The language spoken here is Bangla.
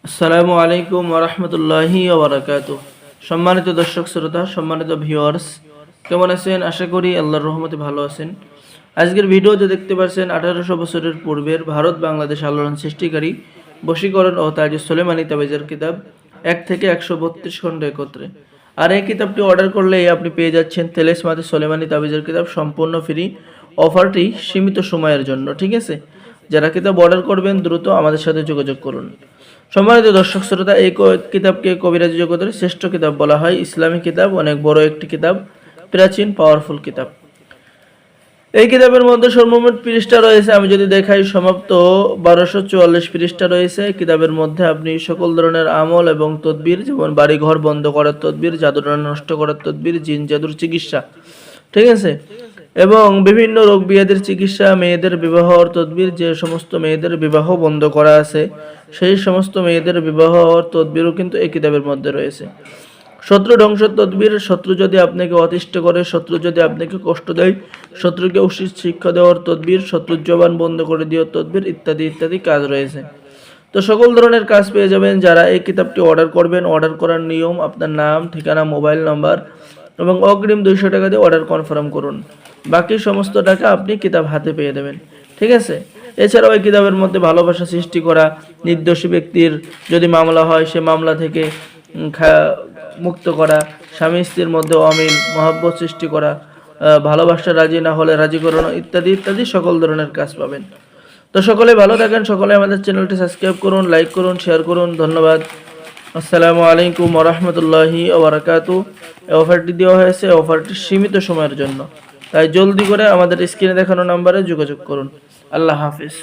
আসসালামু আলাইকুম ওয়া রাহমাতুল্লাহি ওয়া বারাকাতুহু। সম্মানিত দর্শক শ্রোতা, সম্মানিত ভিউয়ার্স, কেমন আছেন? আশা করি আল্লাহর রহমতে ভালো আছেন। আজকের ভিডিওতে দেখতে পাচ্ছেন 1800 বছরের পূর্বের ভারত বাংলাদেশ আলোড়ন সৃষ্টিকারী বশীকরণ ও তাজুস সুলেমানি তাবিজের কিতাব 1 থেকে 132 খণ্ড একত্রে। আর এই কিতাবটি অর্ডার করলে আপনি পেয়ে যাচ্ছেন তেলেসমাতি সুলেমানি তাবিজের কিতাব সম্পূর্ণ ফ্রি। অফারটি সীমিত সময়ের জন্য, ঠিক আছে? যারা কিতাব অর্ডার করবেন দ্রুত আমাদের সাথে যোগাযোগ করুন। সম্মানিত দর্শক শ্রোতা, এই কিতাবকে কবিরাজি জগতের শ্রেষ্ঠ কিতাব বলা হয়। ইসলামী কিতাব, অনেক বড় একটি কিতাব, প্রাচীন পাওয়ারফুল কিতাব। এই কিতাবের মধ্যে সর্বমোট পৃষ্ঠা রয়েছে, আমি যদি দেখাই, সমাপ্ত 1244 পৃষ্ঠা রয়েছে। কিতাবের মধ্যে আপনি সকল ধরনের আমল এবং তদবির, যেমন বাড়ি ঘর বন্ধ করার তদবির, জাদুটনা নষ্ট করার তদবির, জিন জাদুর চিকিৎসা, ঠিক আছে, এবং বিভিন্ন রোগ ব্যাধির চিকিৎসা, মেয়েদের বিবাহ তদবির, যে সমস্ত মেয়েদের বিবাহ বন্ধ করা আছে সেই সমস্ত মেয়েদের বিবাহ তদবিরও কিন্তু এই কিতাবের মধ্যে রয়েছে। শত্রু ধ্বংস তদবির, শত্রু যদি আপনাকে অতিষ্ঠ করে, শত্রু যদি আপনাকে কষ্ট দেয়, শত্রুকে উচিত শিক্ষা দেওয়ার তদবির, শত্রুর জবান বন্ধ করে দেওয়ার তদবির, ইত্যাদি ইত্যাদি কাজ রয়েছে। তো সকল ধরনের কাজ পেয়ে যাবেন যারা এই কিতাবটি অর্ডার করবেন। অর্ডার করার নিয়ম: আপনার নাম, ঠিকানা, মোবাইল নাম্বার এবং অগ্রিম 200 টাকা দিয়ে অর্ডার কনফার্ম করুন। বাকি সমস্ত টাকা আপনি কিতাব হাতে পেয়ে দেবেন, ঠিক আছে? এছাড়াও এই কিতাবের মধ্যে ভালোবাসা সৃষ্টি করা, নির্দোষী ব্যক্তির যদি মামলা হয় সে মামলা থেকে মুক্ত করা, স্বামী স্ত্রীর মধ্যে অমিল মহব্বত সৃষ্টি করা, ভালোবাসা রাজি না হলে রাজি করানো, ইত্যাদি ইত্যাদি সকল ধরনের কাজ পাবেন। তো সকলে ভালো থাকেন, সকলে আমাদের চ্যানেলটি সাবস্ক্রাইব করুন, লাইক করুন, শেয়ার করুন। ধন্যবাদ। আসসালামু আলাইকুম ওয়া রাহমাতুল্লাহি ওয়া বারাকাতুহু। এই অফারটি দেওয়া হয়েছে, অফারটি সীমিত সময়ের জন্য, তাই জলদি করে আমাদের স্ক্রিনে দেখানো নাম্বারে যোগাযোগ করুন। আল্লাহ হাফিজ।